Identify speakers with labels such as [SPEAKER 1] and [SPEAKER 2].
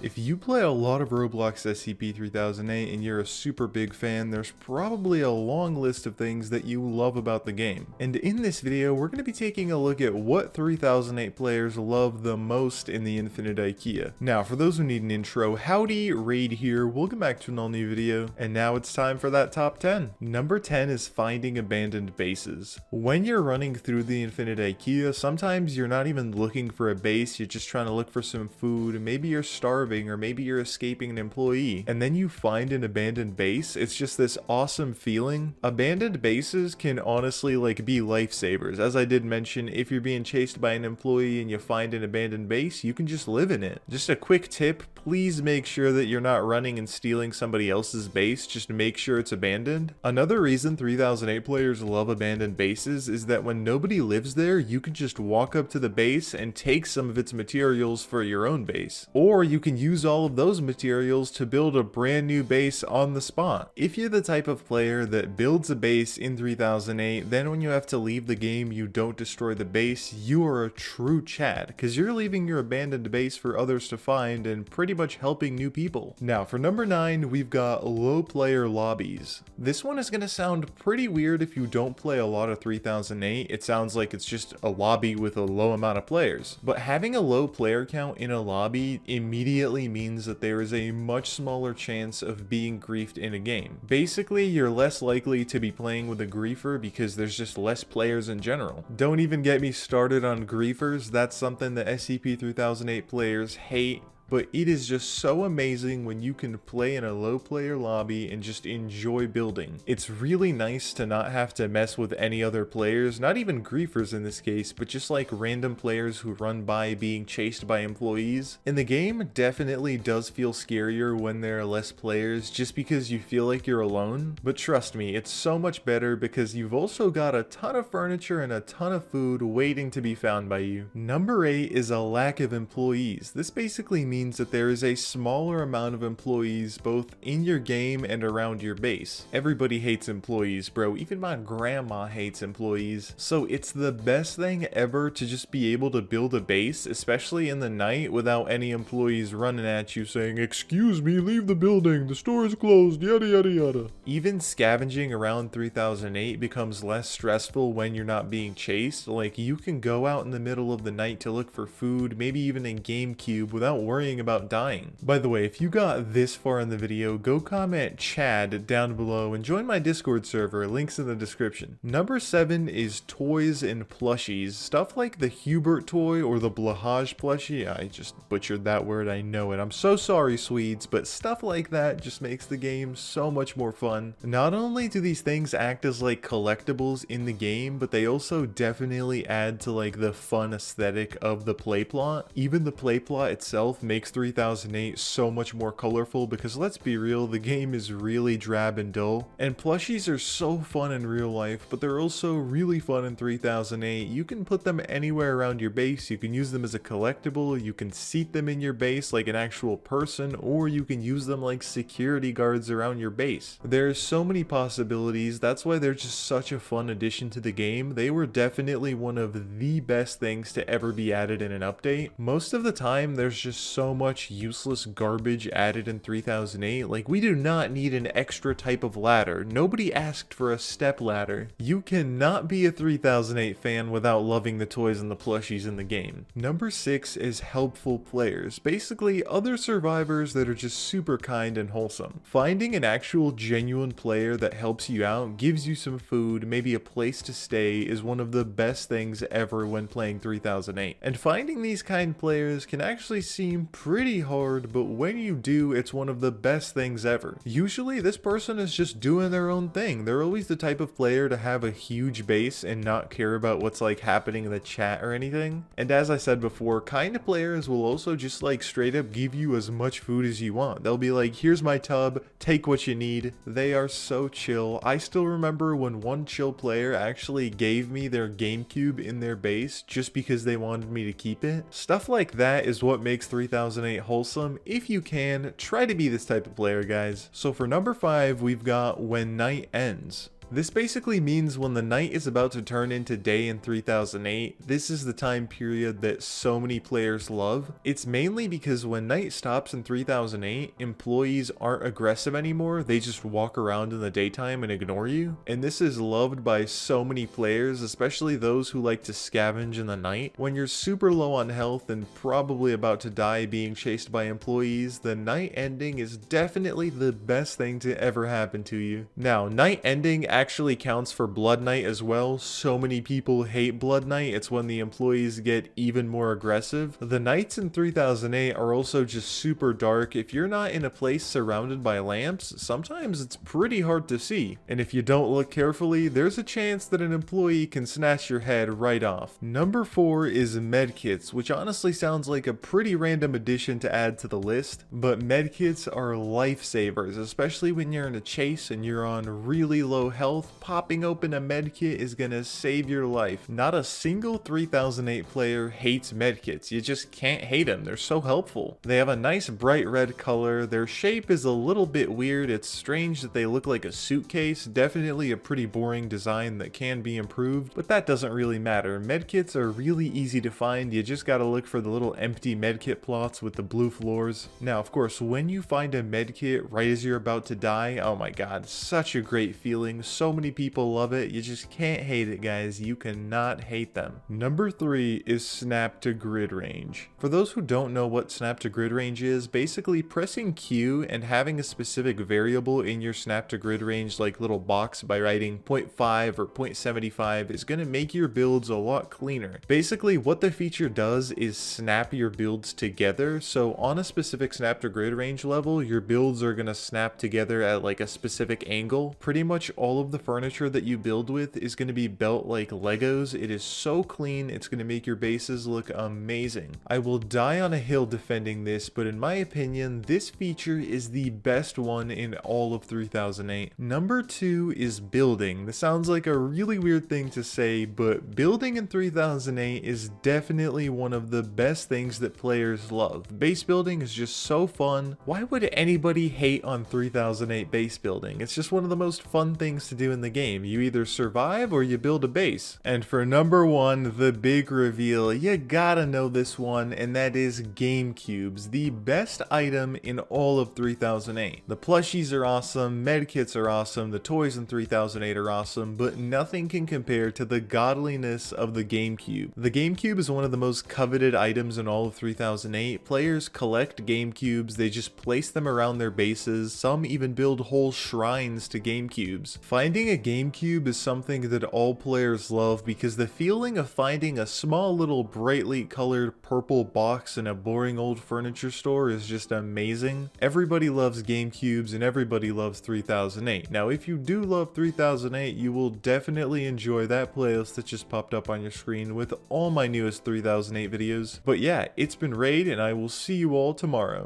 [SPEAKER 1] If you play a lot of Roblox SCP 3008 and you're a super big fan, there's probably a long list of things that you love about the game. And in this video, we're going to be taking a look at what 3008 players love the most in the Infinite Ikea. Now, for those who need an intro, howdy, Raid here, welcome back to an all-new video, and now it's time for that top 10. Number 10 is finding abandoned bases. When you're running through the Infinite Ikea, sometimes you're not even looking for a base, you're just trying to look for some food, maybe you're starving, or maybe you're escaping an employee, and then you find an abandoned base. It's just this awesome feeling. Abandoned bases can honestly be lifesavers. As I did mention, if you're being chased by an employee and you find an abandoned base, you can just live in it. Just a quick tip, please make sure that you're not running and stealing somebody else's base, just make sure it's abandoned. Another reason 3008 players love abandoned bases is that when nobody lives there, you can just walk up to the base and take some of its materials for your own base. Or you can use all of those materials to build a brand new base on the spot. If you're the type of player that builds a base in 3008, then when you have to leave the game, you don't destroy the base, you are a true Chad, because you're leaving your abandoned base for others to find and pretty much helping new people. Now for number 9, we've got low player lobbies. This one is going to sound pretty weird if you don't play a lot of 3008. It sounds like it's just a lobby with a low amount of players, but having a low player count in a lobby immediately means that there is a much smaller chance of being griefed in a game. Basically, you're less likely to be playing with a griefer because there's just less players in general. Don't even get me started on griefers, that's something that SCP 3008 players hate. But it is just so amazing when you can play in a low player lobby and just enjoy building. It's really nice to not have to mess with any other players, not even griefers in this case, but just like random players who run by being chased by employees. And the game definitely does feel scarier when there are less players just because you feel like you're alone. But trust me, it's so much better because you've also got a ton of furniture and a ton of food waiting to be found by you. Number 8 is a lack of employees. This basically means that there is a smaller amount of employees both in your game and around your base. Everybody hates employees, bro. Even my grandma hates employees. So it's the best thing ever to just be able to build a base, especially in the night, without any employees running at you saying, "Excuse me, leave the building, the store is closed, yada yada yada." Even scavenging around 3008 becomes less stressful when you're not being chased. Like, you can go out in the middle of the night to look for food, maybe even in GameCube, without worrying about dying. By the way, if you got this far in the video, go comment Chad down below and join my Discord server, links in the description. Number 7 is toys and plushies. Stuff like the Hubert toy or the Blahaj plushie. I just butchered that word, I know it. I'm so sorry, Swedes, but stuff like that just makes the game so much more fun. Not only do these things act as like collectibles in the game, but they also definitely add to like the fun aesthetic of the play plot. Even the play plot itself makes 3008 so much more colorful because let's be real, the game is really drab and dull. And plushies are so fun in real life, but they're also really fun in 3008. You can put them anywhere around your base, you can use them as a collectible, you can seat them in your base like an actual person, or you can use them like security guards around your base. There's so many possibilities, that's why they're just such a fun addition to the game. They were definitely one of the best things to ever be added in an update. Most of the time, there's just so much useless garbage added in 3008. Like, we do not need an extra type of ladder. Nobody asked for a step ladder. You cannot be a 3008 fan without loving the toys and the plushies in the game. Number 6 is helpful players. Basically, other survivors that are just super kind and wholesome. Finding an actual genuine player that helps you out, gives you some food, maybe a place to stay, is one of the best things ever when playing 3008. And finding these kind players can actually seem pretty hard, but when you do, it's one of the best things ever. Usually this person is just doing their own thing. They're always the type of player to have a huge base and not care about what's like happening in the chat or anything. And as I said before, kind of players will also just like straight up give you as much food as you want. They'll be like, "Here's my tub, take what you need." They are so chill. I still remember when one chill player actually gave me their GameCube in their base just because they wanted me to keep it. Stuff like that is what makes 3008 wholesome. If you can, try to be this type of player, guys. So for number 5, we've got when night ends. This basically means when the night is about to turn into day in 3008, this is the time period that so many players love. It's mainly because when night stops in 3008, employees aren't aggressive anymore, they just walk around in the daytime and ignore you. And this is loved by so many players, especially those who like to scavenge in the night. When you're super low on health and probably about to die being chased by employees, the night ending is definitely the best thing to ever happen to you. Now, night ending actually counts for Blood Night as well. So many people hate Blood Night, it's when the employees get even more aggressive. The nights in 3008 are also just super dark. If you're not in a place surrounded by lamps, sometimes it's pretty hard to see. And if you don't look carefully, there's a chance that an employee can snatch your head right off. Number 4 is Medkits, which honestly sounds like a pretty random addition to add to the list, but Medkits are lifesavers, especially when you're in a chase and you're on really low health. Popping open a medkit is gonna save your life. Not a single 3008 player hates medkits. You just can't hate them. They're so helpful. They have a nice bright red color. Their shape is a little bit weird. It's strange that they look like a suitcase. Definitely a pretty boring design that can be improved, but that doesn't really matter. Medkits are really easy to find. You just gotta look for the little empty medkit plots with the blue floors. Now, of course, when you find a medkit right as you're about to die, oh my god, such a great feeling. So many people love it. You just can't hate it, guys. You cannot hate them. Number 3 is snap to grid range. For those who don't know what snap to grid range is, basically pressing Q and having a specific variable in your snap to grid range, like little box, by writing 0.5 or 0.75 is going to make your builds a lot cleaner. Basically what the feature does is snap your builds together. So on a specific snap to grid range level, your builds are going to snap together at like a specific angle. Pretty much all of the furniture that you build with is going to be built like Legos. It is so clean, it's going to make your bases look amazing. I will die on a hill defending this, but in my opinion, this feature is the best one in all of 3008. Number 2 is building. This sounds like a really weird thing to say, but building in 3008 is definitely one of the best things that players love. Base building is just so fun. Why would anybody hate on 3008 base building? It's just one of the most fun things to do in the game. You either survive or you build a base. And for number 1, the big reveal, you gotta know this one, and that is GameCubes, the best item in all of 3008. The plushies are awesome, medkits are awesome, the toys in 3008 are awesome, but nothing can compare to the godliness of the GameCube. The GameCube is one of the most coveted items in all of 3008. Players collect GameCubes, they just place them around their bases, some even build whole shrines to GameCubes. Finding a GameCube is something that all players love because the feeling of finding a small little brightly colored purple box in a boring old furniture store is just amazing. Everybody loves GameCubes and everybody loves 3008. Now, if you do love 3008, you will definitely enjoy that playlist that just popped up on your screen with all my newest 3008 videos. But yeah, it's been Raid, and I will see you all tomorrow.